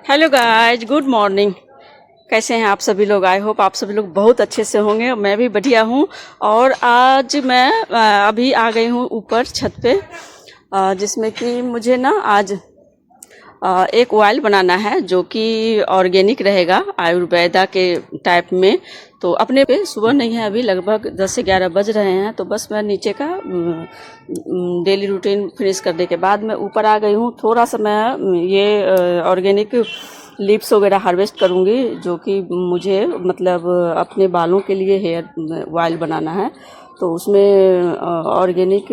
Hello guys, good morning. कैसे हैं आप सभी लोग? आई होप आप सभी लोग बहुत अच्छे से होंगे। मैं भी बढ़िया हूँ। और आज मैं अभी आ गई हूँ ऊपर छत पे, जिसमें कि मुझे ना आज एक ऑयल बनाना है जो कि ऑर्गेनिक रहेगा, आयुर्वेदा के टाइप में। तो अपने पे सुबह नहीं है, अभी लगभग 10 से 11 बज रहे हैं। तो बस मैं नीचे का डेली रूटीन फिनिश करने के बाद मैं ऊपर आ गई हूँ। थोड़ा सा मैं ये ऑर्गेनिक लिप्स वगैरह हार्वेस्ट करूँगी, जो कि मुझे मतलब अपने बालों के लिए हेयर ऑयल बनाना है। तो उसमें ऑर्गेनिक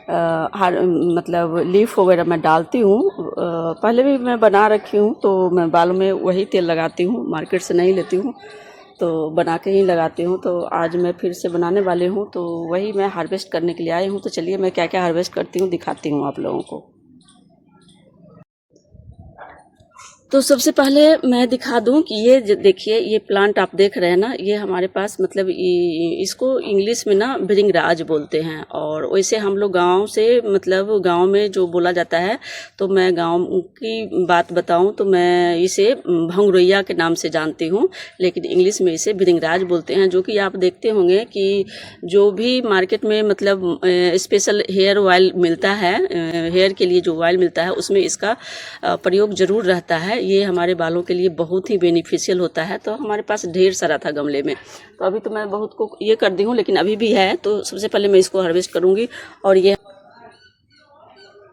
मतलब लीफ वगैरह मैं डालती हूँ। पहले भी मैं बना रखी हूँ, तो मैं बालों में वही तेल लगाती हूँ, मार्केट से नहीं लेती हूँ, तो बना के ही लगाती हूँ। तो आज मैं फिर से बनाने वाली हूँ, तो वही मैं हार्वेस्ट करने के लिए आई हूँ। तो चलिए मैं क्या क्या हार्वेस्ट करती हूँ दिखाती हूँ आप लोगों को। तो सबसे पहले मैं दिखा दूं कि ये देखिए, ये प्लांट आप देख रहे हैं ना, ये हमारे पास मतलब इसको इंग्लिश में ना भृंगराज बोलते हैं। और वैसे हम लोग गांव से मतलब गांव में जो बोला जाता है, तो मैं गांव की बात बताऊं तो मैं इसे भंगरोइया के नाम से जानती हूं, लेकिन इंग्लिश में इसे भृंगराज बोलते हैं। जो कि आप देखते होंगे कि जो भी मार्केट में मतलब स्पेशल हेयर ऑयल मिलता है, हेयर के लिए जो ऑयल मिलता है, उसमें इसका प्रयोग ज़रूर रहता है। ये हमारे बालों के लिए बहुत ही बेनिफिशियल होता है। तो हमारे पास ढेर सारा था गमले में, तो अभी तो मैं बहुत को ये कर दी हूँ, लेकिन अभी भी है। तो सबसे पहले मैं इसको हार्वेस्ट करूँगी।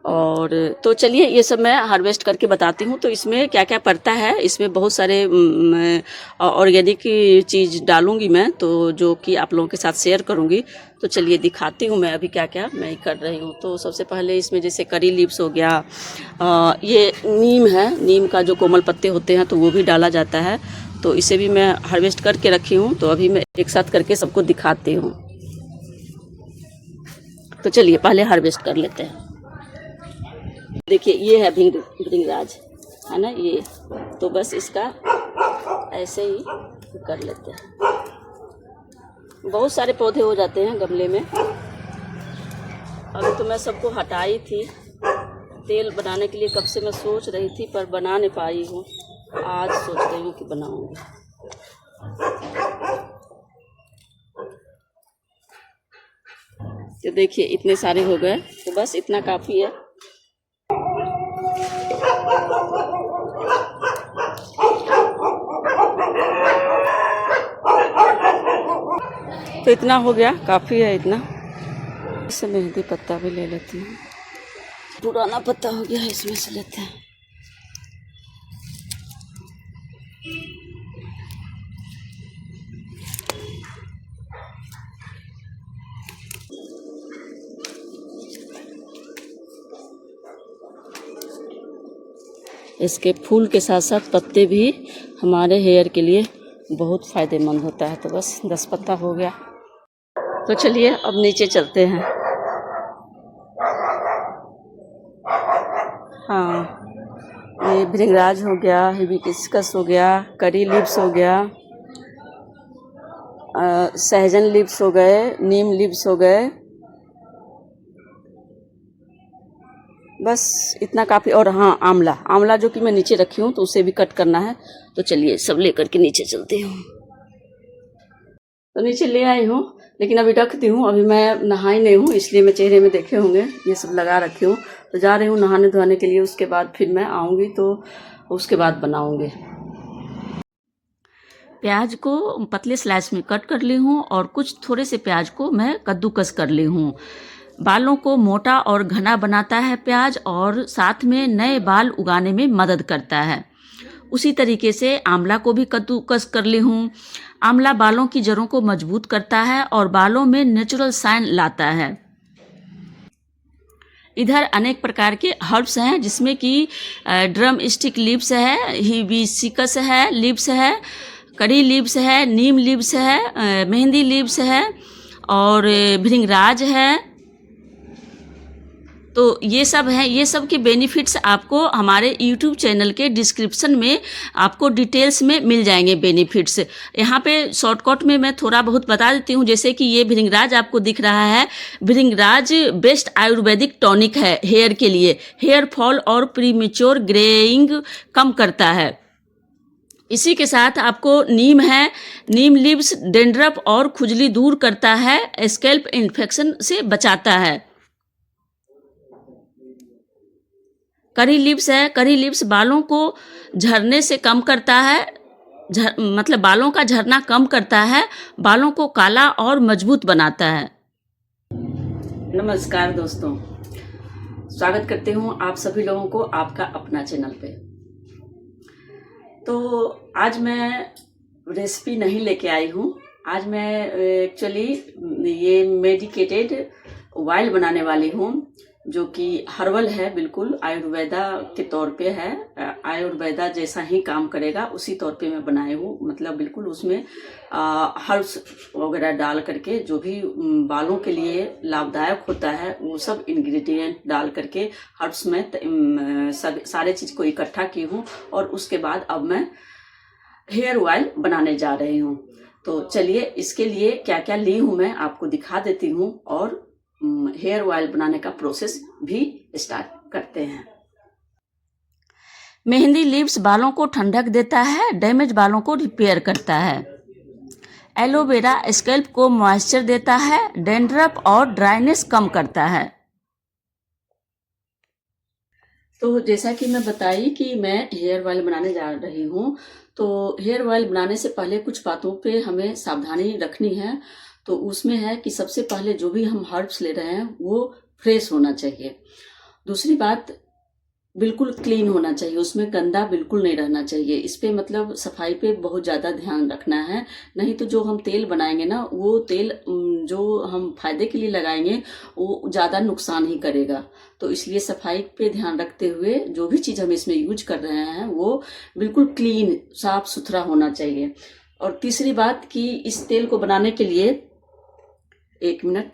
और तो चलिए ये सब मैं हार्वेस्ट करके बताती हूँ। तो इसमें क्या क्या पड़ता है, इसमें बहुत सारे ऑर्गेनिक चीज़ डालूँगी मैं, तो जो कि आप लोगों के साथ शेयर करूँगी। तो चलिए दिखाती हूँ मैं अभी क्या क्या मैं कर रही हूँ। तो सबसे पहले इसमें जैसे करी लीव्स हो गया, ये नीम है, नीम का जो कोमल पत्ते होते हैं तो वो भी डाला जाता है। तो इसे भी मैं हार्वेस्ट करके रखी हूँ। तो अभी मैं एक साथ करके सबको दिखाती हूँ। तो चलिए पहले हार्वेस्ट कर लेते हैं। देखिए ये है भृंगराज, है ना ये। तो बस इसका ऐसे ही कर लेते हैं। बहुत सारे पौधे हो जाते हैं गमले में। अभी तो मैं सबको हटाई थी, तेल बनाने के लिए कब से मैं सोच रही थी, पर बना नहीं पाई हूँ। आज सोच रही हूँ कि बनाऊंगी। तो देखिए इतने सारे हो गए, तो बस इतना काफ़ी है। तो इतना हो गया, काफ़ी है इतना। इससे मेहंदी पत्ता भी ले लेती हूँ, पुराना पत्ता हो गया है, इसमें से लेते हैं। इसके फूल के साथ साथ पत्ते भी हमारे हेयर के लिए बहुत फ़ायदेमंद होता है। तो बस 10 पत्ता हो गया। तो चलिए अब नीचे चलते हैं। हाँ, ये भृंगराज हो गया, हिबिस्कस हो गया, करी लीव्स हो गया, सहजन लीव्स हो गए, नीम लीव्स हो गए, बस इतना काफ़ी। और हाँ, आंवला, आंवला जो कि मैं नीचे रखी हूँ, तो उसे भी कट करना है। तो चलिए सब लेकर के नीचे चलती हूँ। तो नीचे ले आई हूँ, लेकिन अभी रखती हूँ। अभी मैं नहाई नहीं हूँ, इसलिए मैं चेहरे में देखे होंगे ये सब लगा रखी हूँ। तो जा रही हूँ नहाने धोने के लिए, उसके बाद फिर मैं आऊँगी, तो उसके बाद बनाऊँगी। प्याज को पतले स्लाइस में कट कर ली हूँ, और कुछ थोड़े से प्याज को मैं कद्दूकस कर ली हूँ। बालों को मोटा और घना बनाता है प्याज, और साथ में नए बाल उगाने में मदद करता है। उसी तरीके से आंवला को भी कद्दूकस कर ली हूँ। आंवला बालों की जड़ों को मजबूत करता है और बालों में नेचुरल शाइन लाता है। इधर अनेक प्रकार के हर्ब्स हैं, जिसमें कि ड्रम स्टिक लीव्स है, हिबिस्कस है, लीव्स है, करी लीव्स है, नीम लीव्स है, मेहंदी लीव्स है, और भृंगराज है। तो ये सब हैं, ये सब के बेनिफिट्स आपको हमारे यूट्यूब चैनल के डिस्क्रिप्शन में आपको डिटेल्स में मिल जाएंगे बेनिफिट्स। यहाँ पे शॉर्टकट में मैं थोड़ा बहुत बता देती हूँ। जैसे कि ये भृंगराज आपको दिख रहा है, भृंगराज बेस्ट आयुर्वेदिक टॉनिक है हेयर के लिए। हेयर फॉल और प्रीमेच्योर ग्रेइंग कम करता है। इसी के साथ आपको नीम है, नीम लीव्स डेंड्रफ और खुजली दूर करता है, स्कैल्प इन्फेक्शन से बचाता है। करी लीव्स है, करी लीव्स बालों को झड़ने से कम करता है, मतलब बालों का झड़ना कम करता है, बालों को काला और मजबूत बनाता है। नमस्कार दोस्तों, स्वागत करते हूँ आप सभी लोगों को आपका अपना चैनल पे। तो आज मैं रेसिपी नहीं लेके आई हूँ। आज मैं एक्चुअली ये मेडिकेटेड ऑयल बनाने वाली हूँ, जो कि हर्बल है, बिल्कुल आयुर्वेदा के तौर पे है। आयुर्वेदा जैसा ही काम करेगा उसी तौर पे मैं बनाई हूँ। मतलब बिल्कुल उसमें हर्ब्स वगैरह डाल करके जो भी बालों के लिए लाभदायक होता है वो सब इंग्रेडिएंट डाल करके हर्ब्स में सारे चीज़ को इकट्ठा की हूँ। और उसके बाद अब मैं हेयर ऑयल बनाने जा रही हूँ। तो चलिए इसके लिए क्या क्या ली हूँ मैं आपको दिखा देती हूँ, और हेयर ऑयल बनाने का प्रोसेस भी स्टार्ट करते हैं। मेहंदी लीव्स बालों को ठंडक देता है, डैमेज बालों को रिपेयर करता है। एलोवेरा स्कैल्प को मॉइस्चर देता है, डैंड्रफ और ड्राइनेस कम करता है। तो जैसा कि मैं बताई कि मैं हेयर ऑयल बनाने जा रही हूँ, तो हेयर ऑयल बनाने से पहले कुछ बातों पे हमें सावधानी रखनी है। तो उसमें है कि सबसे पहले जो भी हम हर्ब्स ले रहे हैं वो फ्रेश होना चाहिए। दूसरी बात, बिल्कुल क्लीन होना चाहिए, उसमें गंदा बिल्कुल नहीं रहना चाहिए। इस पे मतलब सफाई पे बहुत ज़्यादा ध्यान रखना है। नहीं तो जो हम तेल बनाएंगे ना, वो तेल जो हम फायदे के लिए लगाएंगे वो ज़्यादा नुकसान ही करेगा। तो इसलिए सफाई पे ध्यान रखते हुए जो भी चीज़ हम इसमें यूज कर रहे हैं वो बिल्कुल क्लीन साफ सुथरा होना चाहिए। और तीसरी बात कि इस तेल को बनाने के लिए, एक मिनट,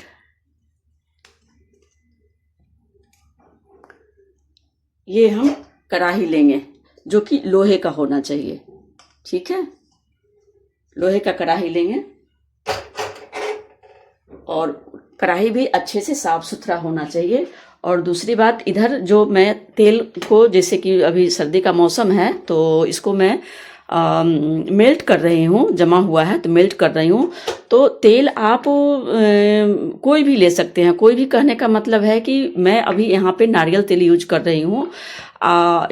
ये हम कढ़ाई लेंगे जो कि लोहे का होना चाहिए। ठीक है, लोहे का कढ़ाई लेंगे और कढ़ाई भी अच्छे से साफ सुथरा होना चाहिए। और दूसरी बात, इधर जो मैं तेल को, जैसे कि अभी सर्दी का मौसम है तो इसको मैं मेल्ट कर रही हूँ, जमा हुआ है तो मेल्ट कर रही हूँ। तो तेल आप कोई भी ले सकते हैं। कोई भी कहने का मतलब है कि मैं अभी यहाँ पे नारियल तेल यूज कर रही हूँ।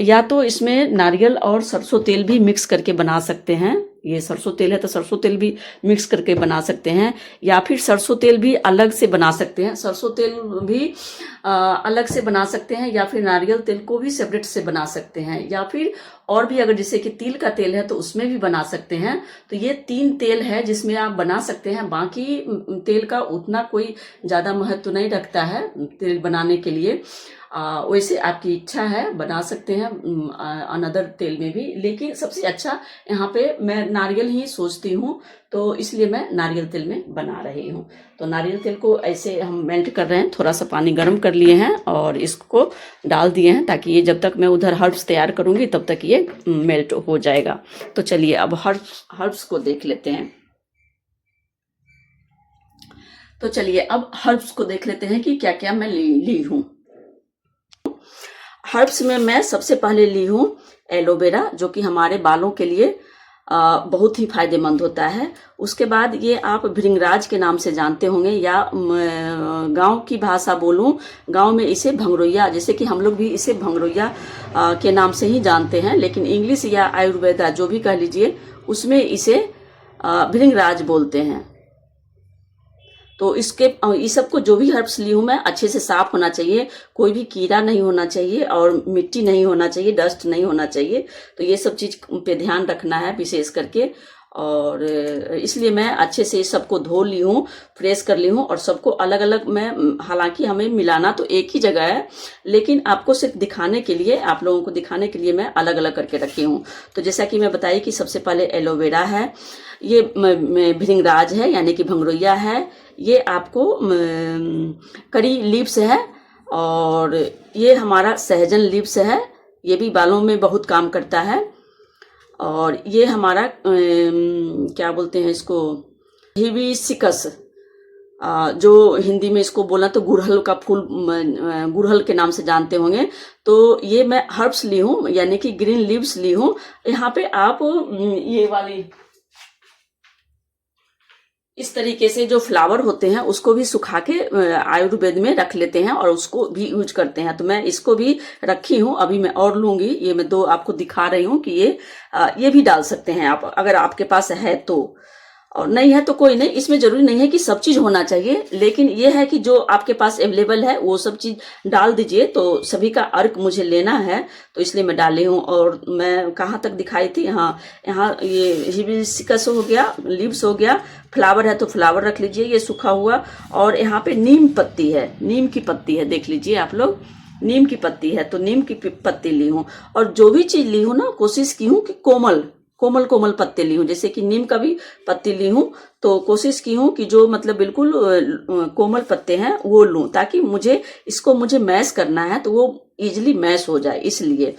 या तो इसमें नारियल और सरसों तेल भी मिक्स करके बना सकते हैं। ये सरसों तेल है तो सरसों तेल भी मिक्स करके बना सकते हैं, या फिर सरसों तेल भी अलग से बना सकते हैं। सरसों तेल भी अलग से बना सकते हैं, या फिर नारियल तेल को भी सेपरेट से बना सकते हैं, या फिर और भी अगर जैसे कि तिल का तेल है तो उसमें भी बना सकते हैं। तो ये 3 तेल है जिसमें आप बना सकते हैं। बाकी तेल का उतना कोई ज़्यादा महत्व नहीं रखता है तेल बनाने के लिए। वैसे आपकी इच्छा है, बना सकते हैं अनदर तेल में भी, लेकिन सबसे अच्छा यहाँ पे मैं नारियल ही सोचती हूँ, तो इसलिए मैं नारियल तेल में बना रही हूँ। तो नारियल तेल को ऐसे हम मेल्ट कर रहे हैं, थोड़ा सा पानी गर्म कर लिए हैं और इसको डाल दिए हैं, ताकि ये जब तक मैं उधर हर्ब्स तैयार करूँगी तब तक ये मेल्ट हो जाएगा। तो चलिए अब हर्ब्स को देख लेते हैं। तो चलिए अब हर्ब्स को देख लेते हैं कि क्या क्या मैं ली हूँ। हर्ब्स में मैं सबसे पहले ली हूँ एलोवेरा, जो कि हमारे बालों के लिए बहुत ही फायदेमंद होता है। उसके बाद ये आप भृंगराज के नाम से जानते होंगे, या गांव की भाषा बोलूं, गांव में इसे भंगरोइया, जैसे कि हम लोग भी इसे भंगरोइया के नाम से ही जानते हैं, लेकिन इंग्लिश या आयुर्वेदा जो भी कह लीजिए उसमें इसे भृंगराज बोलते हैं। तो इस सब को जो भी हर्ब्स ली हूँ मैं, अच्छे से साफ होना चाहिए, कोई भी कीड़ा नहीं होना चाहिए और मिट्टी नहीं होना चाहिए, डस्ट नहीं होना चाहिए। तो ये सब चीज़ पे ध्यान रखना है विशेष करके। और इसलिए मैं अच्छे से सबको धो ली हूँ, फ्रेश कर ली हूँ, और सबको अलग अलग मैं, हालांकि हमें मिलाना तो एक ही जगह है, लेकिन आपको सिर्फ दिखाने के लिए, आप लोगों को दिखाने के लिए मैं अलग अलग करके रखी हूँ। तो जैसा कि मैं बताई कि सबसे पहले एलोवेरा है, ये भृंगराज है यानी कि भंगरोइया है, ये आपको करी लीव्स है, और ये हमारा सहजन लीव्स है, ये भी बालों में बहुत काम करता है। और ये हमारा क्या बोलते हैं इसको, हिबिस्कस, जो हिंदी में इसको बोला तो गुड़हल का फूल, गुड़हल के नाम से जानते होंगे। तो ये मैं हर्ब्स ली हूँ, यानी कि ग्रीन लीव्स ली हूँ। यहाँ पे आप ये वाली इस तरीके से जो फ्लावर होते हैं उसको भी सुखा के आयुर्वेद में रख लेते हैं और उसको भी यूज करते हैं। तो मैं इसको भी रखी हूँ, अभी मैं और लूंगी। ये मैं 2 आपको दिखा रही हूँ कि ये भी डाल सकते हैं आप, अगर आपके पास है तो। और नहीं है तो कोई नहीं, इसमें जरूरी नहीं है कि सब चीज होना चाहिए, लेकिन ये है कि जो आपके पास अवेलेबल है वो सब चीज डाल दीजिए। तो सभी का अर्क मुझे लेना है, तो इसलिए मैं डाली हूँ। और मैं कहाँ तक दिखाई थी, हाँ, यहाँ ये हिबिस्कस हो गया, लीव्स हो गया, फ्लावर है तो फ्लावर रख लीजिए, ये सूखा हुआ। और यहाँ पे नीम पत्ती है, नीम की पत्ती है, देख लीजिए आप लोग, नीम की पत्ती है, तो नीम की पत्ती ली हूँ। और जो भी चीज ली हूँ ना, कोशिश की हूँ कि कोमल कोमल कोमल पत्ते ली हूँ, जैसे कि नीम का भी पत्ती ली हूँ। तो कोशिश की हूँ कि जो मतलब बिल्कुल कोमल पत्ते हैं वो लूं, ताकि मुझे मैश करना है तो वो इजिली मैश हो जाए, इसलिए।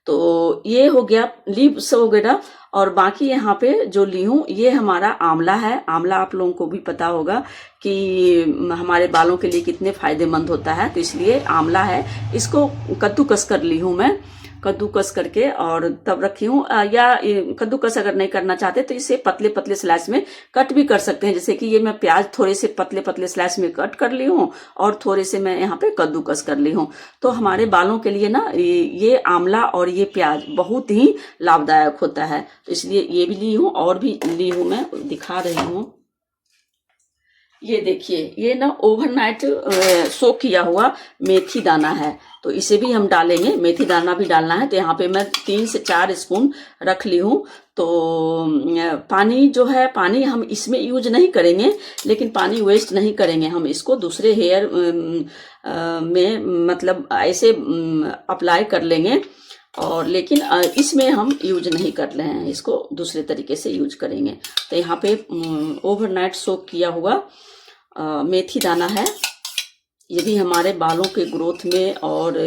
तो ये हो गया लीव्स वगैरह। और बाकी यहाँ पे जो ली हूँ ये हमारा आंवला है। आंवला आप लोगों को भी पता होगा कि हमारे बालों के लिए कितने फायदेमंद होता है, तो इसलिए आंवला है। इसको कद्दूकस कर ली हूँ मैं, कद्दूकस करके और तब रखी हूँ। या कद्दूकस अगर नहीं करना चाहते तो इसे पतले पतले स्लाइस में कट भी कर सकते हैं। जैसे कि ये मैं प्याज थोड़े से पतले पतले स्लाइस में कट कर ली हूँ और थोड़े से मैं यहाँ पे कद्दूकस कर ली हूँ। तो हमारे बालों के लिए ना ये आंवला और ये प्याज बहुत ही लाभदायक होता है, तो इसलिए ये भी ली हूँ। और भी ली हूँ, मैं दिखा रही हूँ। ये देखिए, ये ना ओवरनाइट सोक किया हुआ मेथी दाना है, तो इसे भी हम डालेंगे। मेथी दाना भी डालना है, तो यहाँ पे मैं 3 से 4 स्पून रख ली हूँ। तो पानी जो है, पानी हम इसमें यूज नहीं करेंगे, लेकिन पानी वेस्ट नहीं करेंगे। हम इसको दूसरे हेयर में मतलब ऐसे अप्लाई कर लेंगे, और लेकिन इसमें हम यूज नहीं कर रहे हैं, इसको दूसरे तरीके से यूज करेंगे। तो यहाँ पे ओवरनाइट सोक किया हुआ मेथी दाना है। ये भी हमारे बालों के ग्रोथ में और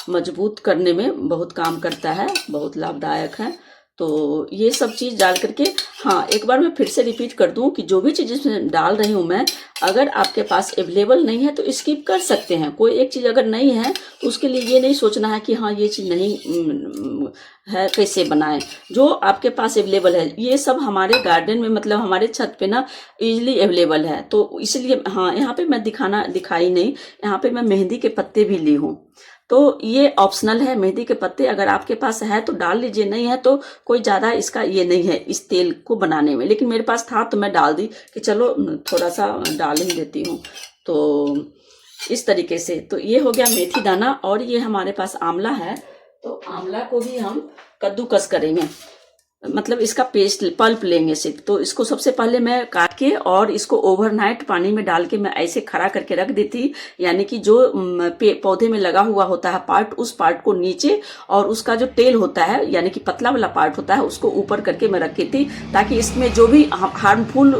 मजबूत करने में बहुत काम करता है, बहुत लाभदायक है। तो ये सब चीज डाल करके, हाँ, एक बार मैं फिर से रिपीट कर दूं कि जो भी चीज इसमें डाल रही हूं मैं, अगर आपके पास अवेलेबल नहीं है तो स्किप कर सकते हैं। कोई एक चीज अगर नहीं है तो उसके लिए ये नहीं सोचना है कि हाँ ये चीज नहीं है, कैसे बनाएं। जो आपके पास अवेलेबल है, ये सब हमारे गार्डन में, मतलब हमारे छत पे ना इजीली अवेलेबल है, तो इसलिए। हाँ, यहाँ पे मैं दिखाई नहीं, यहाँ पे मैं मेहंदी के पत्ते भी ली हूँ। तो ये ऑप्शनल है, मेहंदी के पत्ते अगर आपके पास है तो डाल लीजिए, नहीं है तो कोई ज्यादा इसका ये नहीं है इस तेल को बनाने में। लेकिन मेरे पास था तो मैं डाल दी कि चलो थोड़ा सा डाल ही देती हूँ। तो इस तरीके से, तो ये हो गया मेथी दाना। और ये हमारे पास आंवला है, तो आंवला को भी हम कद्दूकस करेंगे, मतलब इसका पेस्ट पल्प लेंगे सिर्फ। तो इसको सबसे पहले मैं काट के और इसको ओवरनाइट पानी में डाल के मैं ऐसे खड़ा करके रख देती, यानी कि जो पौधे में लगा हुआ होता है पार्ट, उस पार्ट को नीचे, और उसका जो टेल होता है यानी कि पतला वाला पार्ट होता है उसको ऊपर करके मैं रखी थी, ताकि इसमें जो भी हार्मफुल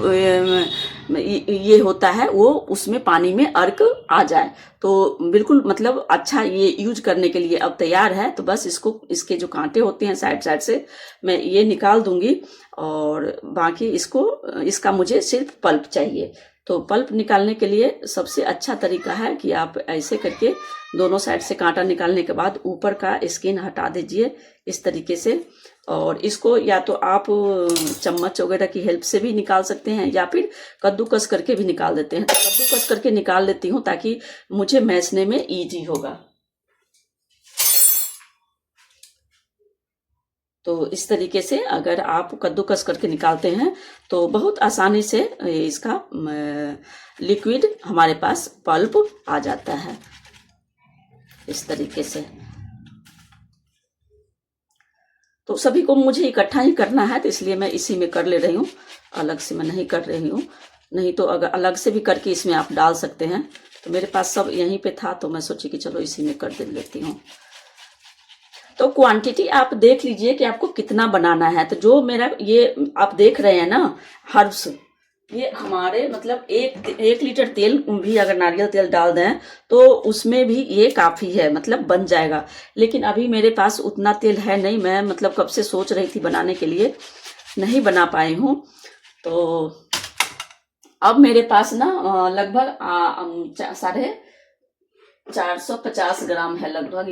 ये होता है वो उसमें पानी में अर्क आ जाए। तो बिल्कुल मतलब अच्छा, ये यूज करने के लिए अब तैयार है। तो बस इसको, इसके जो कांटे होते हैं साइड साइड से, मैं ये निकाल दूंगी, और बाकी इसका मुझे सिर्फ पल्प चाहिए। तो पल्प निकालने के लिए सबसे अच्छा तरीका है कि आप ऐसे करके दोनों साइड से कांटा निकालने के बाद ऊपर का स्किन हटा दीजिए इस तरीके से। और इसको या तो आप चम्मच वगैरह की हेल्प से भी निकाल सकते हैं, या फिर कद्दूकस करके भी निकाल देते हैं। तो कद्दूकस करके निकाल लेती हूँ ताकि मुझे मैसने में इजी होगा। तो इस तरीके से अगर आप कद्दूकस करके निकालते हैं तो बहुत आसानी से इसका लिक्विड हमारे पास पल्प आ जाता है इस तरीके से। तो सभी को मुझे इकट्ठा ही करना है, तो इसलिए मैं इसी में कर ले रही हूँ, अलग से मैं नहीं कर रही हूँ। नहीं तो अगर अलग से भी करके इसमें आप डाल सकते हैं। तो मेरे पास सब यहीं पे था, तो मैं सोची कि चलो इसी में कर दे लेती हूँ। तो क्वांटिटी आप देख लीजिए कि आपको कितना बनाना है। तो जो मेरा ये आप देख रहे हैं ना हर्ब्स, ये हमारे मतलब एक लीटर तेल भी अगर नारियल तेल डाल दें तो उसमें भी ये काफ़ी है, मतलब बन जाएगा। लेकिन अभी मेरे पास उतना तेल है नहीं, मैं मतलब कब से सोच रही थी बनाने के लिए, नहीं बना पाई हूँ। तो अब मेरे पास ना लगभग 450 ग्राम है लगभग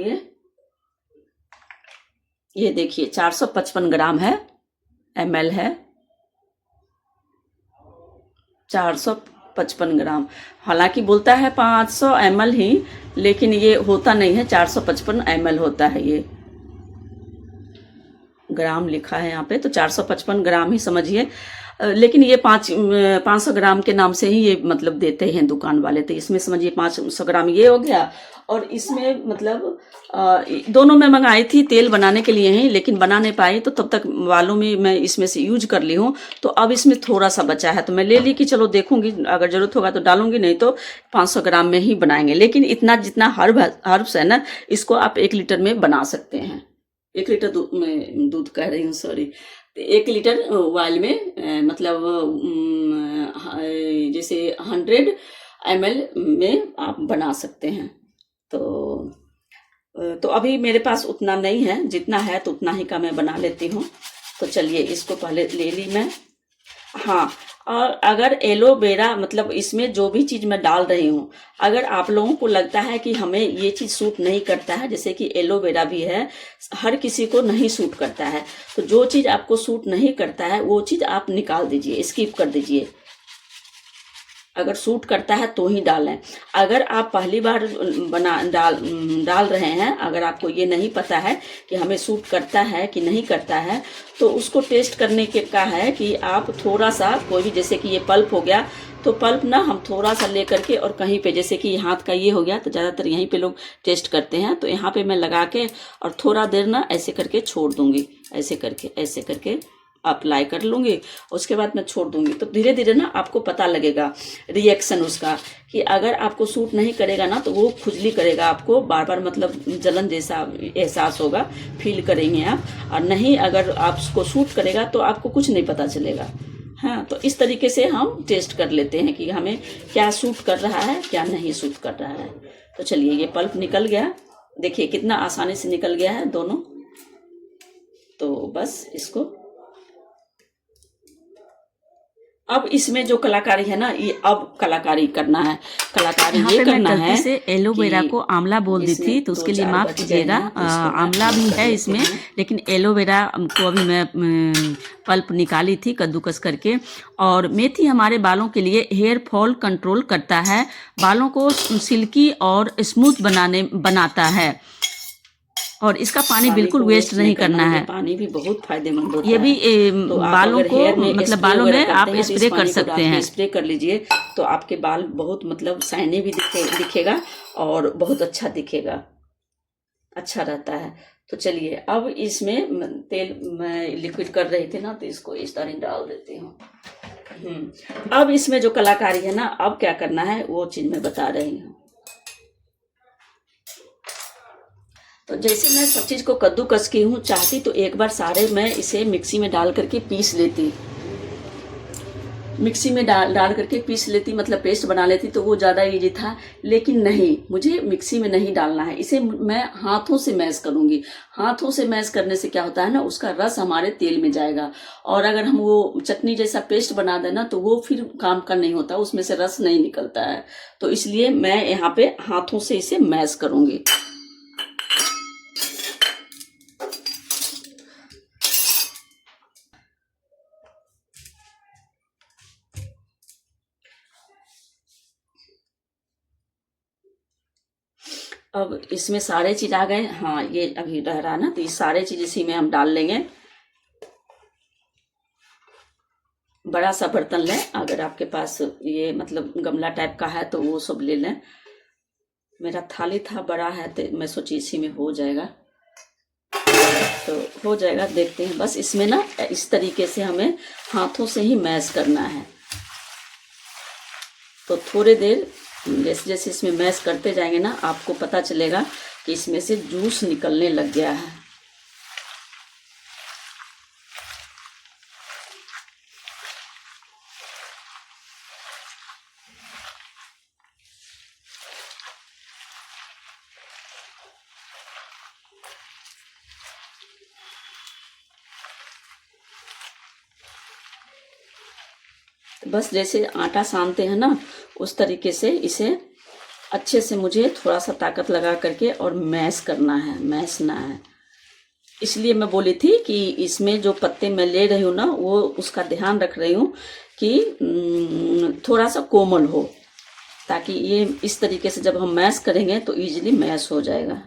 ये देखिए 455 ग्राम है, ml है 455 ग्राम। हालांकि बोलता है 500 ml ही, लेकिन ये होता नहीं है, 455 ml होता है। ये ग्राम लिखा है यहाँ पे, तो 455 ग्राम ही समझिए। लेकिन ये 500 ग्राम के नाम से ही ये मतलब देते हैं दुकान वाले। तो इसमें समझिए 500 ग्राम ये हो गया। और इसमें मतलब दोनों में मंगाई थी तेल बनाने के लिए ही, लेकिन बना नहीं पाई, तो तब तक वालों में मैं इसमें से यूज कर ली हूँ। तो अब इसमें थोड़ा सा बचा है, तो मैं ले ली कि चलो देखूंगी, अगर जरूरत होगा तो डालूंगी, नहीं तो 500 ग्राम में ही बनाएंगे। लेकिन इतना जितना हर्ब्स है ना, इसको आप 1 लीटर में बना सकते हैं। 1 लीटर दूध कह रही हूँ, सॉरी। तो 1 लीटर ऑयल में मतलब जैसे 100 ml में आप बना सकते हैं। तो अभी मेरे पास उतना नहीं है, जितना है तो उतना ही का मैं बना लेती हूँ। तो चलिए इसको पहले ले ली मैं। हाँ, और अगर एलोवेरा मतलब इसमें जो भी चीज मैं डाल रही हूँ, अगर आप लोगों को लगता है कि हमें ये चीज सूट नहीं करता है, जैसे कि एलोवेरा भी है, हर किसी को नहीं सूट करता है, तो जो चीज आपको सूट नहीं करता है वो चीज आप निकाल दीजिए, स्किप कर दीजिए। अगर सूट करता है तो ही डालें। अगर आप पहली बार डाल रहे हैं, अगर आपको ये नहीं पता है कि हमें सूट करता है कि नहीं करता है, तो उसको टेस्ट करने के का है कि आप थोड़ा सा कोई भी, जैसे कि ये पल्प हो गया, तो पल्प ना हम थोड़ा सा ले करके और कहीं पे, जैसे कि हाथ का ये हो गया, तो ज़्यादातर यहीं पे लोग टेस्ट करते हैं, तो यहाँ पे मैं लगा के और थोड़ा देर ना ऐसे करके छोड़ दूंगी, ऐसे करके अप्लाई कर लूंगी। उसके बाद मैं छोड़ दूंगी, तो धीरे धीरे ना आपको पता लगेगा रिएक्शन उसका, कि अगर आपको सूट नहीं करेगा ना तो वो खुजली करेगा, आपको बार बार मतलब जलन जैसा एहसास होगा, फील करेंगे आप। और नहीं, अगर आपको सूट करेगा तो आपको कुछ नहीं पता चलेगा। हाँ, तो इस तरीके से हम टेस्ट कर लेते हैं कि हमें क्या सूट कर रहा है, क्या नहीं सूट कर रहा है। तो चलिए ये पल्प निकल गया, देखिए कितना आसानी से निकल गया है दोनों। तो बस इसको अब इसमें जो कलाकारी है ना, ये अब कलाकारी करना है। कलाकारी यहाँ ये पे मैं करना गलती है से एलोवेरा कि को आंवला बोल दी थी, तो उसके लिए माफ कीजिएगा। आंवला भी है इसमें, लेकिन एलोवेरा को अभी मैं पल्प निकाली थी कद्दूकस करके। और मेथी हमारे बालों के लिए हेयर फॉल कंट्रोल करता है, बालों को सिल्की और स्मूथ बनाता है, और इसका पानी बिल्कुल वेस्ट नहीं करना है। पानी भी बहुत फायदेमंद होता ये भी है। तो आप बालों अगर को हेयर में मतलब स्प्रे बालों वगैरह में करते आप हैं तो इस स्प्रे कर पानी को सकते डाल के हैं। स्प्रे कर लीजिए, तो आपके बाल बहुत मतलब शाइनी भी दिखेगा और बहुत अच्छा दिखेगा, अच्छा रहता है। तो चलिए अब इसमें तेल मैं लिक्विड कर रही थी ना, तो इसको इस तरह डाल देती हूँ। अब इसमें जो कलाकारी है ना, अब क्या करना है वो चीज मैं बता रही हूँ। तो जैसे मैं सब चीज को कद्दूकस की हूँ, चाहती तो एक बार सारे मैं इसे मिक्सी में डाल करके पीस लेती, मिक्सी में डाल करके पीस लेती, मतलब पेस्ट बना लेती, तो वो ज़्यादा इजी था। लेकिन नहीं, मुझे मिक्सी में नहीं डालना है, इसे मैं हाथों से मैश करूंगी। हाथों से मैश करने से क्या होता है ना, उसका रस हमारे तेल में जाएगा, और अगर हम वो चटनी जैसा पेस्ट बना देना तो वो फिर काम का नहीं होता, उसमें से रस नहीं निकलता है। तो इसलिए मैं यहाँ पे हाथों से इसे मैश करूंगी। अब इसमें सारे चीज आ गए। हाँ, ये अभी रह रहा ना, तो ये सारे चीज इसी में हम डाल लेंगे। बड़ा सा बर्तन लें, अगर आपके पास ये मतलब गमला टाइप का है तो वो सब ले लें। मेरा थाली था बड़ा है, तो मैं सोची इसी में हो जाएगा, तो हो जाएगा, देखते हैं। बस इसमें ना इस तरीके से हमें हाथों से ही मैश करना है। तो थोड़ी देर जैसे जैसे इसमें मैश करते जाएंगे ना, आपको पता चलेगा कि इसमें से जूस निकलने लग गया है। बस जैसे आटा सानते हैं ना, उस तरीके से इसे अच्छे से मुझे थोड़ा सा ताकत लगा करके और मैश करना है, मैशना है। इसलिए मैं बोली थी कि इसमें जो पत्ते मैं ले रही हूँ ना, वो उसका ध्यान रख रही हूँ कि थोड़ा सा कोमल हो, ताकि ये इस तरीके से जब हम मैश करेंगे तो इजीली मैश हो जाएगा।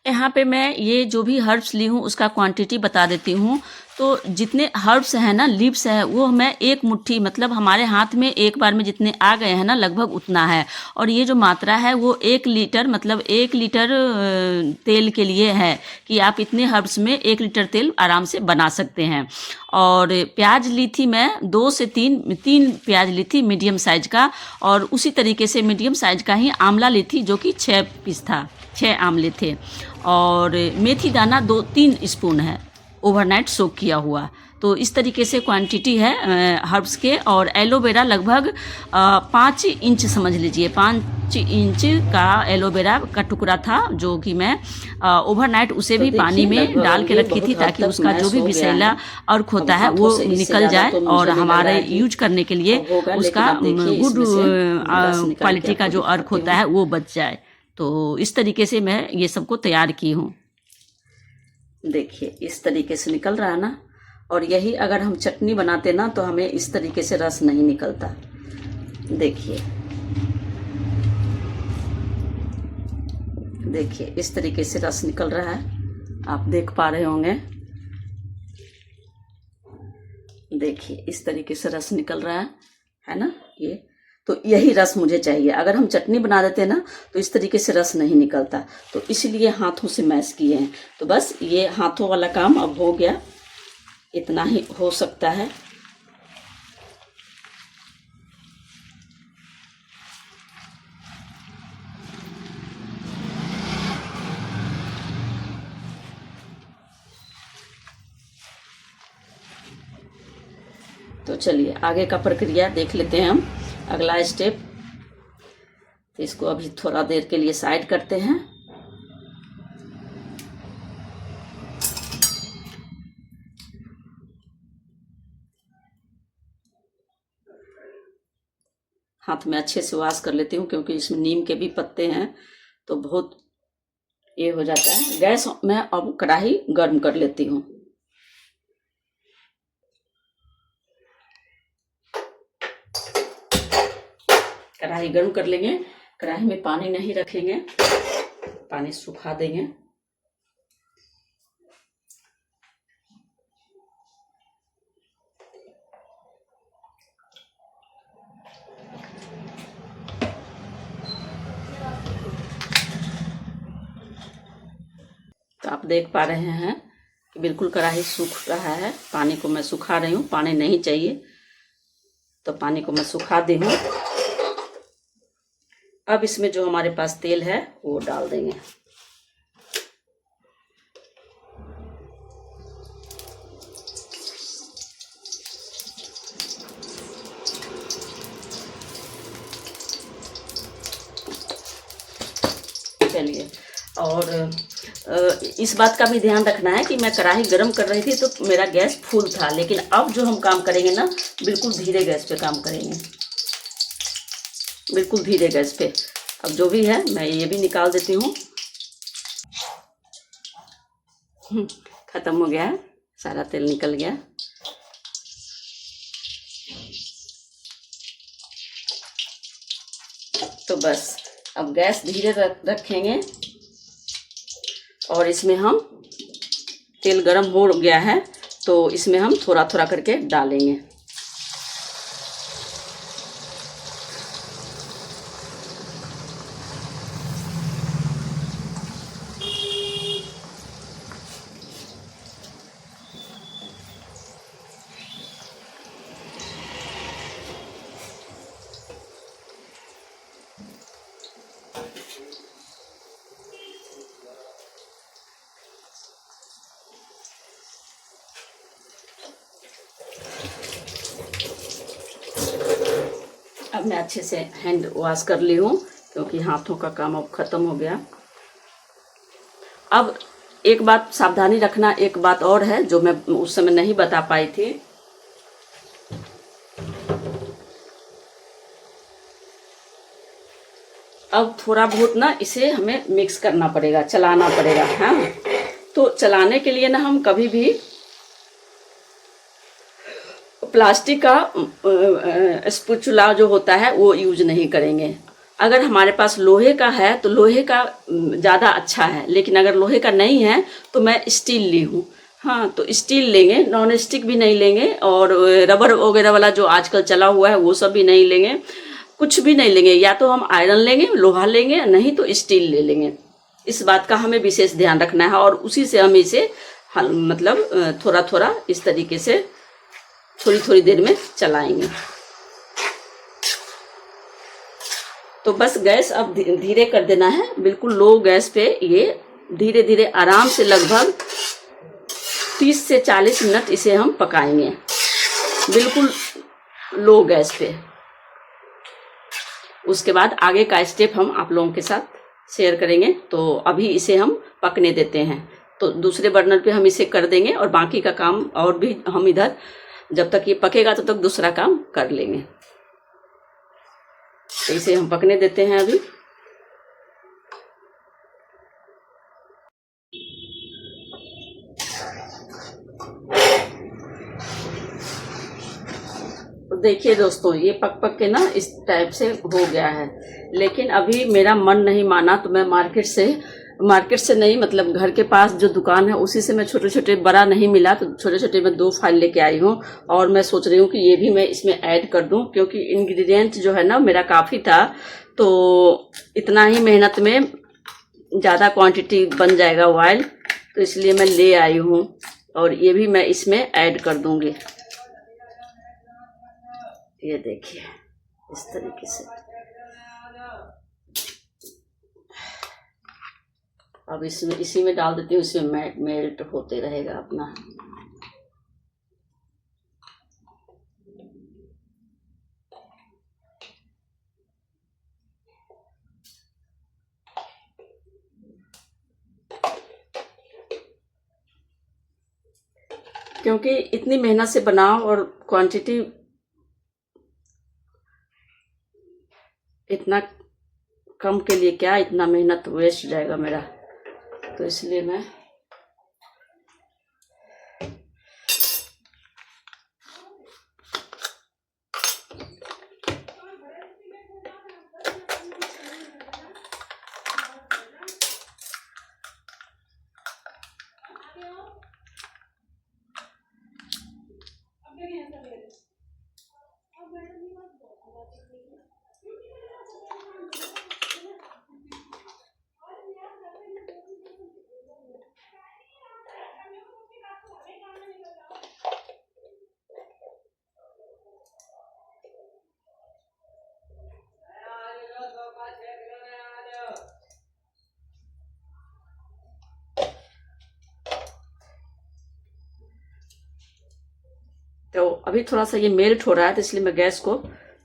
यहाँ पे मैं ये जो भी हर्ब्स ली हूँ उसका क्वांटिटी बता देती हूँ। तो जितने हर्ब्स हैं ना, लीव्स है, वो मैं एक मुट्ठी, मतलब हमारे हाथ में एक बार में जितने आ गए हैं ना, लगभग उतना है। और ये जो मात्रा है वो 1 लीटर, मतलब 1 लीटर तेल के लिए है कि आप इतने हर्ब्स में 1 लीटर तेल आराम से बना सकते हैं। और प्याज ली थी मैं 2 से 3 प्याज ली थी मीडियम साइज का। और उसी तरीके से मीडियम साइज का ही आंवला ली थी, जो कि 6 पीस था, 6 आंवले थे। और मेथी दाना 2-3 स्पून है, ओवरनाइट सोक किया हुआ। तो इस तरीके से क्वांटिटी है हर्ब्स के। और एलोवेरा लगभग 5 इंच समझ लीजिए, 5 इंच का एलोवेरा का टुकड़ा था, जो कि मैं ओवरनाइट उसे भी पानी में डाल के रखी थी, ताकि उसका जो भी विषैला अर्क होता है वो निकल जाए और हमारे यूज करने के लिए उसका गुड क्वालिटी का जो अर्क होता है वो बच जाए। तो इस तरीके से मैं ये सबको तैयार की हूँ। देखिए इस तरीके से निकल रहा है ना। और यही अगर हम चटनी बनाते ना तो हमें इस तरीके से रस नहीं निकलता। देखिए देखिए इस तरीके से रस निकल रहा है, आप देख पा रहे होंगे। देखिए इस तरीके से रस निकल रहा है ना। ये तो यही रस मुझे चाहिए। अगर हम चटनी बना देते हैं ना तो इस तरीके से रस नहीं निकलता, तो इसलिए हाथों से मैश किए हैं। तो बस ये हाथों वाला काम अब हो गया, इतना ही हो सकता है। तो चलिए आगे का प्रक्रिया देख लेते हैं हम, अगला स्टेप। तो इसको अभी थोड़ा देर के लिए साइड करते हैं। हाथ में अच्छे से वॉश कर लेती हूँ, क्योंकि इसमें नीम के भी पत्ते हैं तो बहुत ये हो जाता है। गैस में अब कढ़ाई गर्म कर लेती हूँ। कढ़ाई गर्म कर लेंगे। कढ़ाई में पानी नहीं रखेंगे, पानी सुखा देंगे। तो आप देख पा रहे हैं कि बिल्कुल कढ़ाई सूख रहा है। पानी को मैं सुखा रही हूँ, पानी नहीं चाहिए तो पानी को मैं सुखा दी हूँ। अब इसमें जो हमारे पास तेल है वो डाल देंगे। चलिए, और इस बात का भी ध्यान रखना है कि मैं कढ़ाई गरम कर रही थी तो मेरा गैस फुल था, लेकिन अब जो हम काम करेंगे ना, बिल्कुल धीरे गैस पे काम करेंगे, बिल्कुल धीरे गैस पे। अब जो भी है मैं ये भी निकाल देती हूँ। खत्म हो गया है, सारा तेल निकल गया। तो बस अब गैस धीरे रखेंगे और इसमें हम, तेल गरम हो गया है तो इसमें हम थोड़ा थोड़ा करके डालेंगे। अब मैं अच्छे से हैंड वॉश कर ली हूँ, क्योंकि हाथों का काम अब ख़त्म हो गया। अब एक बात सावधानी रखना, एक बात और है जो मैं उस समय नहीं बता पाई थी। अब थोड़ा बहुत ना इसे हमें मिक्स करना पड़ेगा, चलाना पड़ेगा। हाँ, तो चलाने के लिए ना हम कभी भी प्लास्टिक का स्पैचुला जो होता है वो यूज नहीं करेंगे। अगर हमारे पास लोहे का है तो लोहे का ज़्यादा अच्छा है, लेकिन अगर लोहे का नहीं है तो मैं स्टील ली हूँ। हाँ, तो स्टील लेंगे, नॉन स्टिक भी नहीं लेंगे, और रबर वगैरह वाला जो आजकल चला हुआ है वो सब भी नहीं लेंगे, कुछ भी नहीं लेंगे। या तो हम आयरन लेंगे, लोहा लेंगे, नहीं तो स्टील ले लेंगे। इस बात का हमें विशेष ध्यान रखना है, और उसी से हम इसे मतलब थोड़ा थोड़ा इस तरीके से थोड़ी थोड़ी देर में चलाएंगे। तो बस गैस अब धीरे कर देना है, बिल्कुल लो गैस पे ये धीरे धीरे आराम से लगभग 30 से 40 मिनट इसे हम पकाएंगे, बिल्कुल लो गैस पे। उसके बाद आगे का स्टेप हम आप लोगों के साथ शेयर करेंगे। तो अभी इसे हम पकने देते हैं, तो दूसरे बर्नर पे हम इसे कर देंगे, और बाकी का काम और भी हम इधर जब तक ये पकेगा तब तक दूसरा काम कर लेंगे। तो इसे हम पकने देते हैं अभी। तो देखिए दोस्तों, ये पक पक के ना इस टाइप से हो गया है, लेकिन अभी मेरा मन नहीं माना, तो मैं मार्केट से नहीं, मतलब घर के पास जो दुकान है उसी से मैं छोटे छोटे, बड़ा नहीं मिला तो छोटे छोटे मैं 2 फाइल लेके आई हूँ, और मैं सोच रही हूँ कि ये भी मैं इसमें ऐड कर दूं, क्योंकि इंग्रेडिएंट जो है ना मेरा काफ़ी था, तो इतना ही मेहनत में ज़्यादा क्वांटिटी बन जाएगा ऑयल, तो इसलिए मैं ले आई हूँ, और ये भी मैं इसमें ऐड कर दूंगी। ये देखिए इस तरीके से। अब इसमें इसी में डाल देती हूँ, इसमें मेल्ट होते रहेगा अपना। क्योंकि इतनी मेहनत से बनाओ और क्वांटिटी इतना कम के लिए क्या इतना मेहनत वेस्ट जाएगा मेरा, तो इसलिए मैं तो अभी थोड़ा सा ये मेल्ट हो रहा है, तो इसलिए मैं गैस को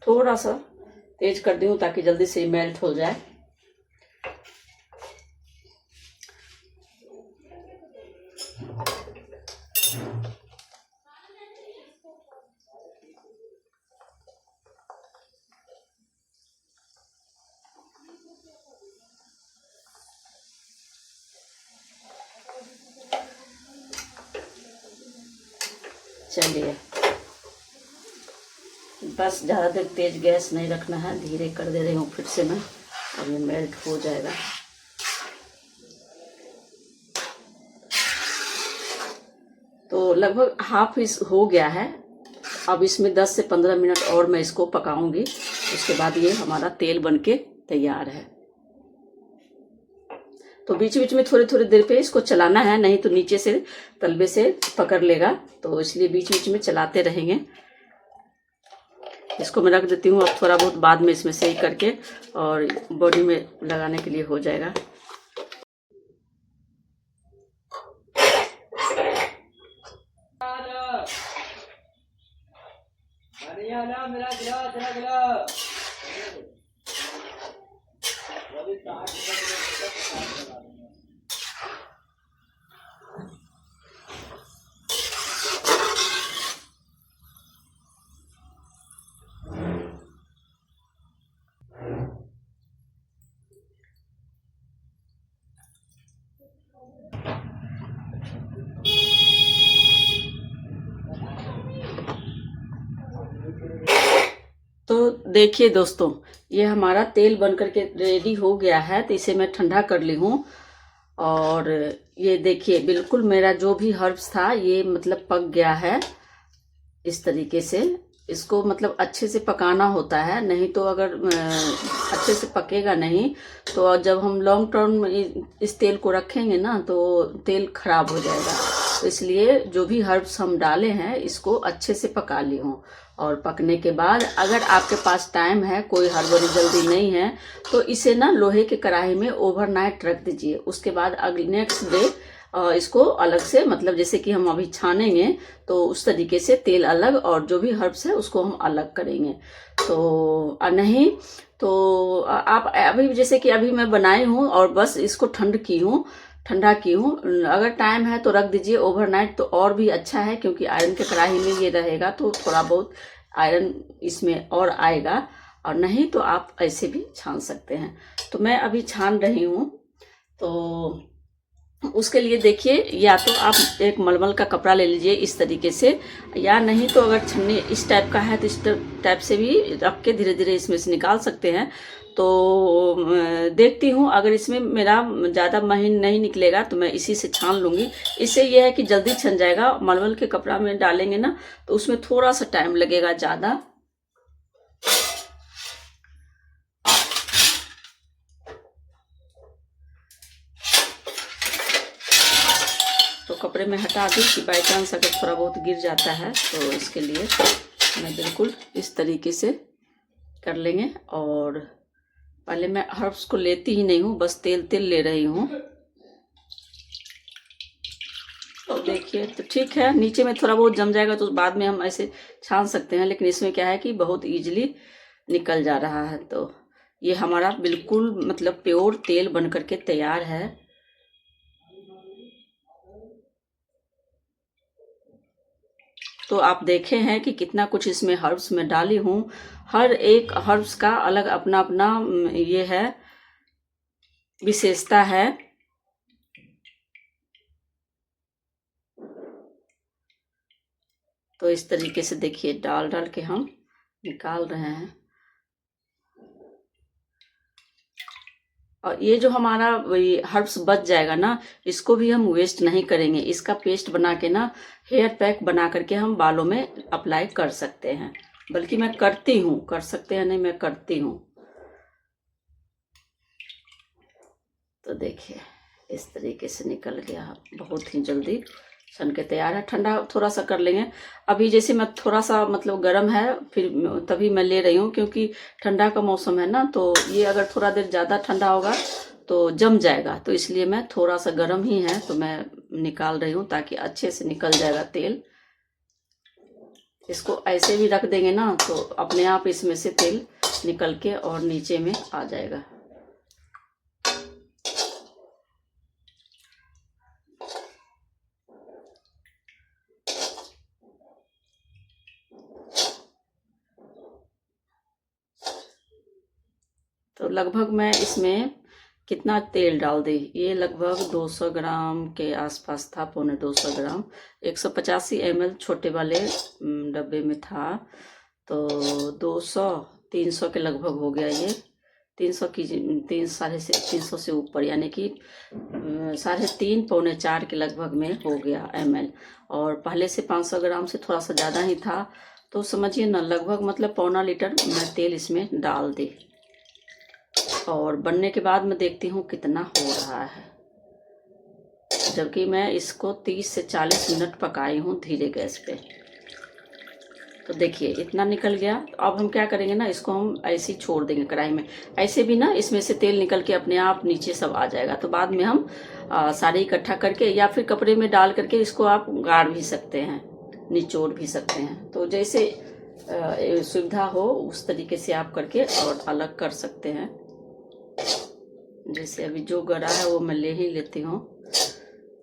थोड़ा सा तेज कर दी हूँ ताकि जल्दी से मेल्ट हो जाए। चलिए, बस ज़्यादा देर तेज गैस नहीं रखना है, धीरे कर दे रही हूँ फिर से मैं, अब ये मेल्ट हो जाएगा। तो लगभग हाफ इस हो गया है। अब इसमें 10 से 15 मिनट और मैं इसको पकाऊंगी, उसके बाद ये हमारा तेल बनके तैयार है। तो बीच बीच में थोड़ी थोड़ी देर पे इसको चलाना है, नहीं तो नीचे से तलवे से पकड़ लेगा, तो इसलिए बीच बीच में चलाते रहेंगे। इसको मैं रख देती हूँ, अब थोड़ा बहुत बाद में इसमें सही करके और बॉडी में लगाने के लिए हो जाएगा। तो देखिए दोस्तों, ये हमारा तेल बनकर के रेडी हो गया है। तो इसे मैं ठंडा कर ली हूँ। और ये देखिए बिल्कुल मेरा जो भी हर्ब्स था ये मतलब पक गया है इस तरीके से। इसको मतलब अच्छे से पकाना होता है, नहीं तो अगर अच्छे से पकेगा नहीं तो जब हम लॉन्ग टर्म इस तेल को रखेंगे ना तो तेल खराब हो जाएगा। तो इसलिए जो भी हर्ब्स हम डाले हैं इसको अच्छे से पका ली हूँ। और पकने के बाद अगर आपके पास टाइम है, कोई हड़बड़ी जल्दी नहीं है, तो इसे ना लोहे के कढ़ाई में ओवरनाइट रख दीजिए। उसके बाद अगले नेक्स्ट डे इसको अलग से मतलब जैसे कि हम अभी छानेंगे तो उस तरीके से तेल अलग और जो भी हर्ब्स है उसको हम अलग करेंगे। तो नहीं तो आप अभी जैसे कि अभी मैं बनाई हूँ और बस इसको ठंडा की हूँ। अगर टाइम है तो रख दीजिए ओवरनाइट, तो और भी अच्छा है, क्योंकि आयरन के कढ़ाई में ये रहेगा तो थोड़ा बहुत आयरन इसमें और आएगा। और नहीं तो आप ऐसे भी छान सकते हैं। तो मैं अभी छान रही हूँ। तो उसके लिए देखिए, या तो आप एक मलमल का कपड़ा ले लीजिए इस तरीके से, या नहीं तो अगर छन्नी इस टाइप का है तो इस टाइप से भी रख के धीरे धीरे इसमें से निकाल सकते हैं। तो देखती हूँ, अगर इसमें मेरा ज़्यादा महीन नहीं निकलेगा तो मैं इसी से छान लूँगी। इससे यह है कि जल्दी छन जाएगा। मलमल के कपड़ा में डालेंगे ना तो उसमें थोड़ा सा टाइम लगेगा ज़्यादा। तो कपड़े में हटा दी कि बाई चांस अगर थोड़ा बहुत गिर जाता है तो इसके लिए मैं बिल्कुल इस तरीके से कर लेंगे। और पहले मैं हर्ब्स को लेती ही नहीं हूँ, बस तेल ले रही हूँ। तो देखिए, तो ठीक है, नीचे में थोड़ा बहुत जम जाएगा तो बाद में हम ऐसे छान सकते हैं, लेकिन इसमें क्या है कि बहुत ईजिली निकल जा रहा है। तो ये हमारा बिल्कुल मतलब प्योर तेल बन करके तैयार है। तो आप देखे हैं कि कितना कुछ इसमें हर्ब्स में डाली हूँ। हर एक हर्ब्स का अलग अपना अपना ये है, विशेषता है। तो इस तरीके से देखिए डाल के हम निकाल रहे हैं। और ये जो हमारा हर्ब्स बच जाएगा ना, इसको भी हम वेस्ट नहीं करेंगे। इसका पेस्ट बना के ना हेयर पैक बना करके हम बालों में अप्लाई कर सकते हैं। बल्कि मैं करती हूँ, कर सकते हैं नहीं, मैं करती हूँ। तो देखिए इस तरीके से निकल गया, बहुत ही जल्दी सन के तैयार है। ठंडा थोड़ा सा कर लेंगे। अभी जैसे मैं थोड़ा सा मतलब गर्म है फिर तभी मैं ले रही हूँ, क्योंकि ठंडा का मौसम है ना, तो ये अगर थोड़ा देर ज़्यादा ठंडा होगा तो जम जाएगा। तो इसलिए मैं थोड़ा सा गर्म ही है तो मैं निकाल रही हूँ ताकि अच्छे से निकल जाएगा तेल। इसको ऐसे भी रख देंगे ना तो अपने आप इसमें से तेल निकल के और नीचे में आ जाएगा। तो लगभग मैं इसमें कितना तेल डाल दी, ये लगभग 200 ग्राम के आसपास था, पौने 200 ग्राम। 185 ml छोटे वाले डब्बे में था। तो 200-300 के लगभग हो गया ये। 300 की 300 से ऊपर, यानी कि 3.5 पौने 4 के लगभग में हो गया ml। और पहले से 500 ग्राम से थोड़ा सा ज़्यादा ही था। तो समझिए ना, लगभग मतलब पौना लीटर मैं तेल इसमें डाल दी। और बनने के बाद मैं देखती हूँ कितना हो रहा है, जबकि मैं इसको 30 से 40 मिनट पकाई हूँ धीरे गैस पे। तो देखिए इतना निकल गया। तो अब हम क्या करेंगे ना, इसको हम ऐसे ही छोड़ देंगे कढ़ाई में। ऐसे भी ना इसमें से तेल निकल के अपने आप नीचे सब आ जाएगा। तो बाद में हम सारे इकट्ठा करके या फिर कपड़े में डाल करके इसको आप गाड़ भी सकते हैं, निचोड़ भी सकते हैं। तो जैसे सुविधा हो उस तरीके से आप करके और अलग कर सकते हैं। जैसे अभी जो गड़ा है वो मैं ले ही लेती हूँ।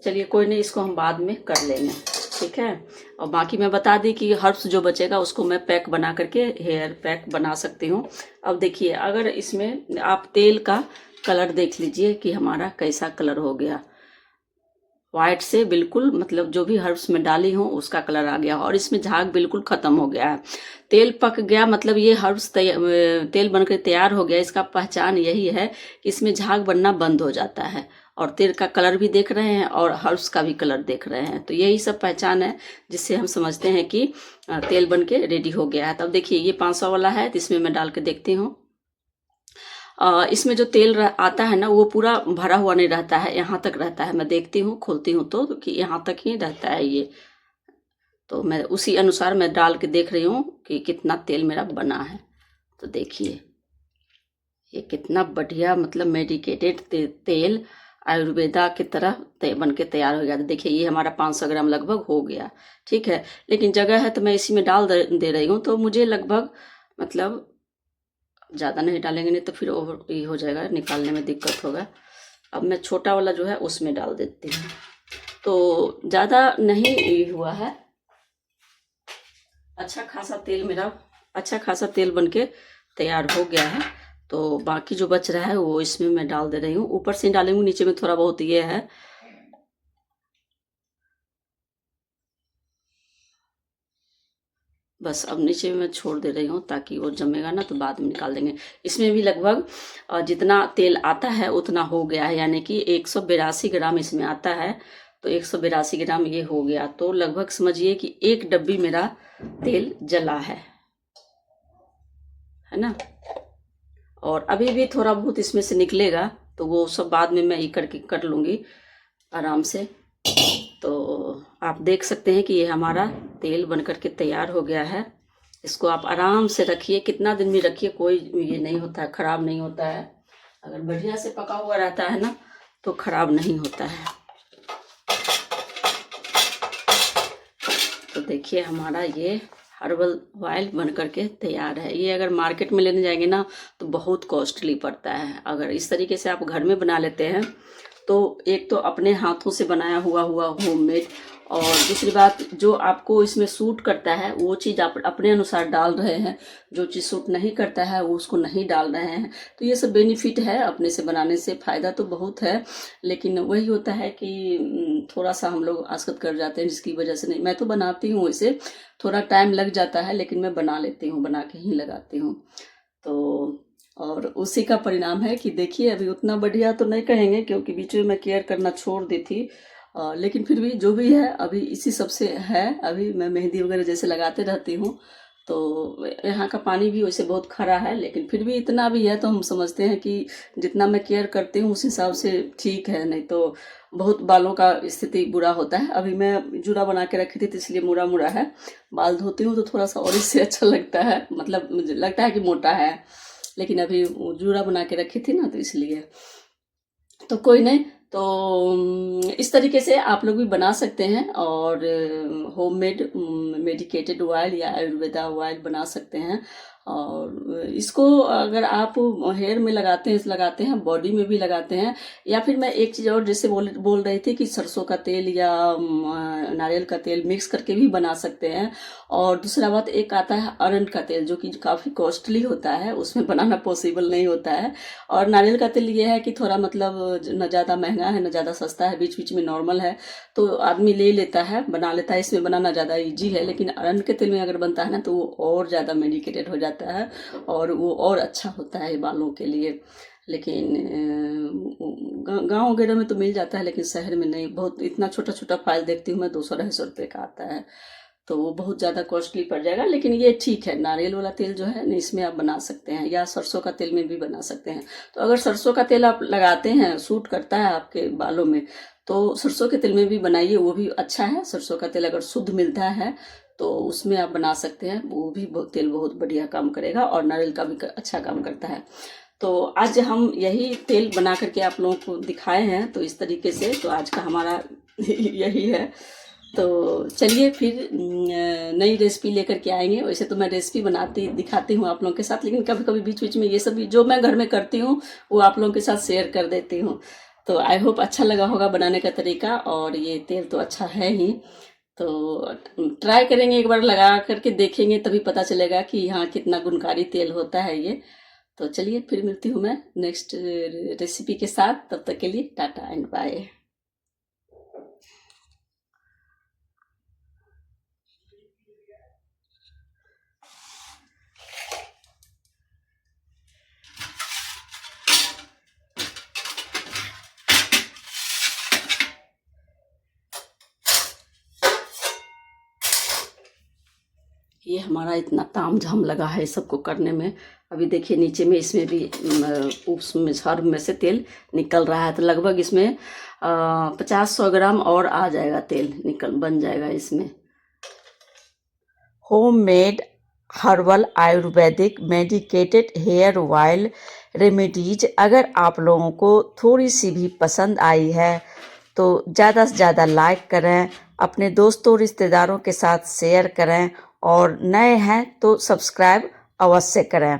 चलिए कोई नहीं, इसको हम बाद में कर लेंगे, ठीक है। और बाकी मैं बता दी कि हर्ब्स जो बचेगा उसको मैं पैक बना करके हेयर पैक बना सकती हूँ। अब देखिए, अगर इसमें आप तेल का कलर देख लीजिए कि हमारा कैसा कलर हो गया। वाइट से बिल्कुल मतलब जो भी हर्ब्स में डाली हूँ उसका कलर आ गया और इसमें झाग बिल्कुल खत्म हो गया है। तेल पक गया मतलब ये हर्ब्स तेल बनकर तैयार हो गया। इसका पहचान यही है कि इसमें झाग बनना बंद हो जाता है और तेल का कलर भी देख रहे हैं और हर्ब्स का भी कलर देख रहे हैं। तो यही सब पहचान है जिससे हम समझते हैं कि तेल बन के रेडी हो गया है। तब देखिए ये 500 वाला है तो इसमें मैं डाल के देखती हूँ। इसमें जो तेल आता है ना वो पूरा भरा हुआ नहीं रहता है, यहाँ तक रहता है। मैं देखती हूँ, खोलती हूँ तो कि यहाँ तक ही रहता है ये। तो मैं उसी अनुसार मैं डाल के देख रही हूँ कि कितना तेल मेरा बना है। तो देखिए ये कितना बढ़िया मतलब मेडिकेटेड तेल आयुर्वेदा की तरह बन के तैयार हो गया। तो देखिए ये हमारा 500 ग्राम लगभग हो गया। ठीक है, लेकिन जगह है तो मैं इसी में डाल दे रही हूँ। तो मुझे लगभग मतलब ज़्यादा नहीं डालेंगे, नहीं तो फिर ओवर ये हो जाएगा, निकालने में दिक्कत होगा। अब मैं छोटा वाला जो है उसमें डाल देती हूँ। तो ज़्यादा नहीं ये हुआ है, अच्छा खासा तेल बन के तैयार हो गया है। तो बाकी जो बच रहा है वो इसमें मैं डाल दे रही हूँ। ऊपर से डालूंगी, नीचे में थोड़ा बहुत ये है। बस अब नीचे में मैं छोड़ दे रही हूँ ताकि वो जमेगा ना तो बाद में निकाल देंगे। इसमें भी लगभग जितना तेल आता है उतना हो गया है, यानी कि 182 ग्राम इसमें आता है। तो 182 ग्राम ये हो गया। तो लगभग समझिए कि एक डब्बी मेरा तेल जला है ना। और अभी भी थोड़ा बहुत इसमें से निकलेगा तो वो सब बाद में मैं ये करके कर लूँगी आराम से। तो आप देख सकते हैं कि ये हमारा तेल बनकर के तैयार हो गया है। इसको आप आराम से रखिए, कितना दिन भी रखिए, कोई ये नहीं होता है, खराब नहीं होता है। अगर बढ़िया से पका हुआ रहता है ना तो खराब नहीं होता है। तो देखिए हमारा ये हर्बल ऑयल बन करके तैयार है। ये अगर मार्केट में लेने जाएंगे ना तो बहुत कॉस्टली पड़ता है। अगर इस तरीके से आप घर में बना लेते हैं तो एक तो अपने हाथों से बनाया हुआ होममेड, और दूसरी बात जो आपको इसमें सूट करता है वो चीज़ आप अपने अनुसार डाल रहे हैं, जो चीज़ सूट नहीं करता है वो उसको नहीं डाल रहे हैं। तो ये सब बेनिफिट है अपने से बनाने से, फ़ायदा तो बहुत है। लेकिन वही होता है कि थोड़ा सा हम लोग आसक्त कर जाते हैं, जिसकी वजह से नहीं। मैं तो बनाती हूँ, इसे थोड़ा टाइम लग जाता है लेकिन मैं बना लेती हूँ, बना के ही लगाती हूँ। तो और उसी का परिणाम है कि देखिए अभी उतना बढ़िया तो नहीं कहेंगे क्योंकि बीच में मैं केयर करना छोड़ दी थी, लेकिन फिर भी जो भी है अभी इसी सबसे है। अभी मैं मेहंदी वगैरह जैसे लगाते रहती हूँ तो यहाँ का पानी भी वैसे बहुत खरा है, लेकिन फिर भी इतना भी है तो हम समझते हैं कि जितना मैं केयर करती हूँ उस हिसाब से ठीक है, नहीं तो बहुत बालों का स्थिति बुरा होता है। अभी मैं जूड़ा बना के रखी थी तो इसलिए मुड़ा मुड़ा है। बाल धोती हूँ तो थोड़ा सा और इससे अच्छा लगता है, मतलब मुझे लगता है कि मोटा है, लेकिन अभी जूड़ा बना के रखी थी ना तो इसलिए। तो कोई नहीं, तो इस तरीके से आप लोग भी बना सकते हैं और होममेड मेडिकेटेड ऑयल या आयुर्वेदा ऑयल बना सकते हैं। और इसको अगर आप हेयर में लगाते हैं, बॉडी में भी लगाते हैं, या फिर मैं एक चीज़ और जैसे बोल रही थी कि सरसों का तेल या नारियल का तेल मिक्स करके भी बना सकते हैं। और दूसरा बात एक आता है अरंड का तेल जो कि काफ़ी कॉस्टली होता है, उसमें बनाना पॉसिबल नहीं होता है। और नारियल का तेल ये है कि थोड़ा मतलब न ज़्यादा महंगा है न ज़्यादा सस्ता है, बीच बीच में नॉर्मल है, तो आदमी ले लेता है, बना लेता है। इसमें बनाना ज़्यादा इजी है, लेकिन अरंड के तेल में अगर बनता है ना तो वो और ज़्यादा मेडिकेटेड हो जाता है और वो और अच्छा होता है बालों के लिए। लेकिन गाँव वगैरह में तो मिल जाता है लेकिन शहर में नहीं। बहुत इतना छोटा छोटा फाइल देखती हूँ मैं, 200-250 रुपये का आता है, तो वो बहुत ज़्यादा कॉस्टली पड़ जाएगा। लेकिन ये ठीक है, नारियल वाला तेल जो है इसमें आप बना सकते हैं, या सरसों का तेल में भी बना सकते हैं। तो अगर सरसों का तेल आप लगाते हैं, सूट करता है आपके बालों में, तो सरसों के तेल में भी बनाइए, वो भी अच्छा है। सरसों का तेल अगर शुद्ध मिलता है तो उसमें आप बना सकते हैं, वो भी तेल बहुत बढ़िया काम करेगा। और नारियल का भी अच्छा काम करता है। तो आज हम यही तेल बना करके आप लोगों को दिखाए हैं, तो इस तरीके से तो आज का हमारा यही है। तो चलिए फिर नई रेसिपी लेकर के आएंगे। वैसे तो मैं रेसिपी दिखाती हूँ आप लोगों के साथ, लेकिन कभी कभी बीच बीच में ये सब जो मैं घर में करती हूँ वो आप लोगों के साथ शेयर कर देती हूँ। तो आई होप अच्छा लगा होगा बनाने का तरीका, और ये तेल तो अच्छा है ही। तो ट्राई करेंगे, एक बार लगा करके देखेंगे तभी पता चलेगा कि हाँ कितना गुणकारी तेल होता है ये। तो चलिए फिर मिलती हूँ मैं नेक्स्ट रेसिपी के साथ, तब तक के लिए टाटा एंड बाय। ये हमारा इतना तामझाम लगा है सबको करने में। अभी देखिए नीचे में इसमें भी उसमें हर में से तेल निकल रहा है, तो लगभग इसमें 50-100 ग्राम और आ जाएगा, तेल निकल बन जाएगा इसमें। Homemade herbal Ayurvedic medicated hair oil remedies अगर आप लोगों को थोड़ी सी भी पसंद आई है तो ज़्यादा से ज़्यादा लाइक करें, अपने दोस्तों रिश्तेदारों के साथ शेयर करें और नए हैं तो सब्सक्राइब अवश्य करें।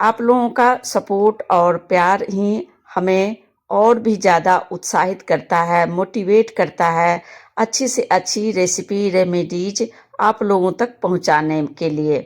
आप लोगों का सपोर्ट और प्यार ही हमें और भी ज़्यादा उत्साहित करता है, मोटिवेट करता है अच्छी से अच्छी रेसिपी रेमेडीज आप लोगों तक पहुंचाने के लिए।